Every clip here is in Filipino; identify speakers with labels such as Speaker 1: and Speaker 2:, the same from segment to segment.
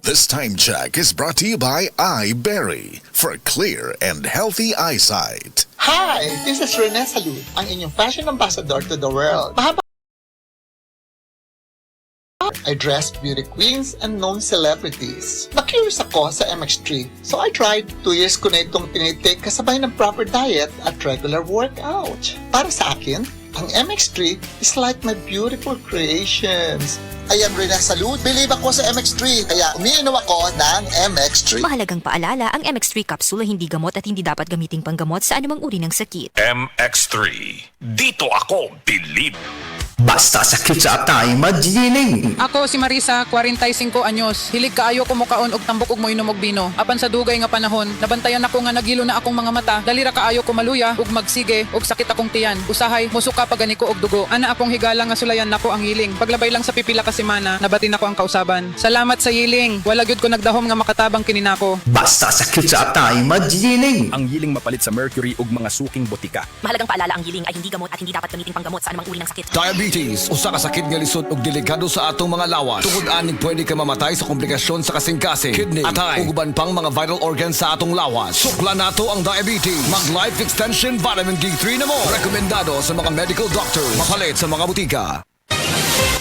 Speaker 1: This time check is brought to you by iBerry for clear and healthy eyesight.
Speaker 2: Hi! This is Rene Salud, ang inyong fashion ambassador to the world. I dress beauty queens and known celebrities. Na-curious ako sa MX3, so I tried. 2 years ko na itong tinitake kasabay ng proper diet at regular workout. Para sa akin, ang MX3 is like my beautiful creations. I am Rene Salud. Believe ako sa MX3, kaya umiinom ako ng MX3.
Speaker 3: Mahalagang paalala, ang MX3 capsule ay hindi gamot at hindi dapat gamiting panggamot sa anumang uri ng sakit.
Speaker 4: MX3. Dito ako believe.
Speaker 5: Basta sakit sa atay, magiling.
Speaker 6: Ako si Marisa, 45 anyos. Hilig kaayo ko mukaon og tambok ug moinom og bino. Apan sa dugay nga panahon, nabantayan ako nga nagilo na akong mga mata. Dalira kaayo ko maluya ug magsige ug sakit akong tiyan. Usahay musuka pagani ko og dugo. Ana akong higala nga sulayan nako ang hiling. Paglabay lang sa pipila ka semana, nabati nako ang kausaban. Salamat sa hiling. Wala gyud ko nagdahom nga makatabang kini nako.
Speaker 5: Basta sakit sa atay, magiling.
Speaker 4: Ang yiling mapalit sa mercury ug mga suking botika.
Speaker 3: Mahalagang paalala, ang giling ay hindi gamot at hindi dapat gamiting panggamot sa anumang uri ng sakit.
Speaker 7: Diabetes, usa ka sakit nga lisod ug delikado sa atong mga lawas. Tungod aning pwede ka mamatay sa komplikasyon sa kasing-kasing, kidney, atay, ug uban pang mga vital organs sa atong lawas. Sukla nato ang diabetes. Mag Life Extension Vitamin D3 na mo. Rekomendado sa mga medical doctors. Mapalit sa mga butika.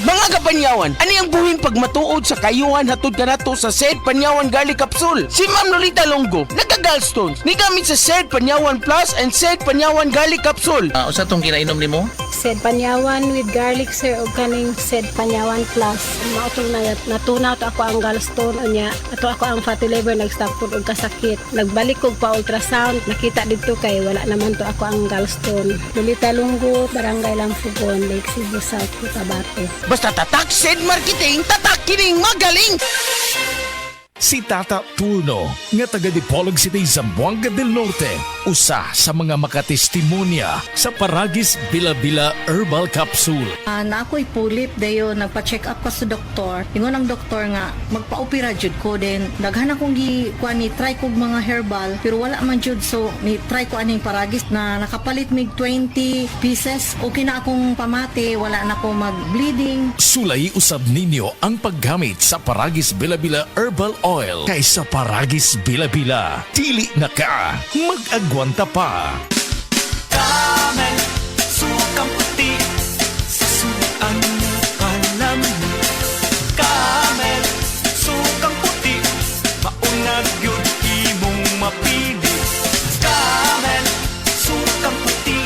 Speaker 8: Mga kapanyawan, ani ang buhing pagmatuod sa kayuhan hatod kanato sa Sed Panyawan Garlic Capsule. Si Ma'am Lolita Longo, nagka-gallstones. Ni gamit sa Sed Panyawan Plus and Sed Panyawan Garlic Capsule.
Speaker 9: Usa tong kinainom nimo?
Speaker 10: Sed Panyawan with garlic sir o kaning Sed Panyawan Plus. Mao tong natunaw to ako ang gallstone unya. Ato ako ang fatty liver nag-stop food og kasakit. Nagbalik kog pa ultrasound, nakita dito kay wala naman to ako ang gallstone. Lolita Longo, Barangay Lampugon, Lake Cebu South, Cotabato.
Speaker 8: Basta tatak Sed Marketing, tatak kining magaling!
Speaker 4: Si Tata Turno, nga taga Dipolog City, Zamboanga del Norte, usa sa mga makatestimonya sa Paragis Bila-Bila Herbal Capsule.
Speaker 10: Na ako'y pulip dayo nagpa-check up pa sa doktor. Ingon ang doktor nga magpa-opera jud ko din. Daghan akong ni try kog mga herbal pero wala man jud, so ni try ko aning Paragis na nakapalit mig 20 pieces. Okay na akong pamati, wala na ko mag-bleeding.
Speaker 4: Sulay usab ninyo ang paggamit sa Paragis Bila-Bila Herbal Oil kaysa Paragis Bila-Bila. Dili na ka, mag-agwanta pa.
Speaker 11: Camel, sukang puti, sasuan mo alam mo. Camel, sukang puti, maunag yun imong mapili. Camel, sukang puti,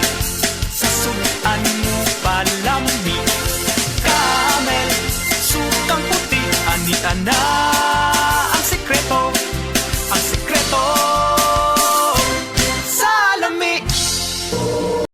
Speaker 11: sasuan mo palami. Camel, sukang puti, ani-ana.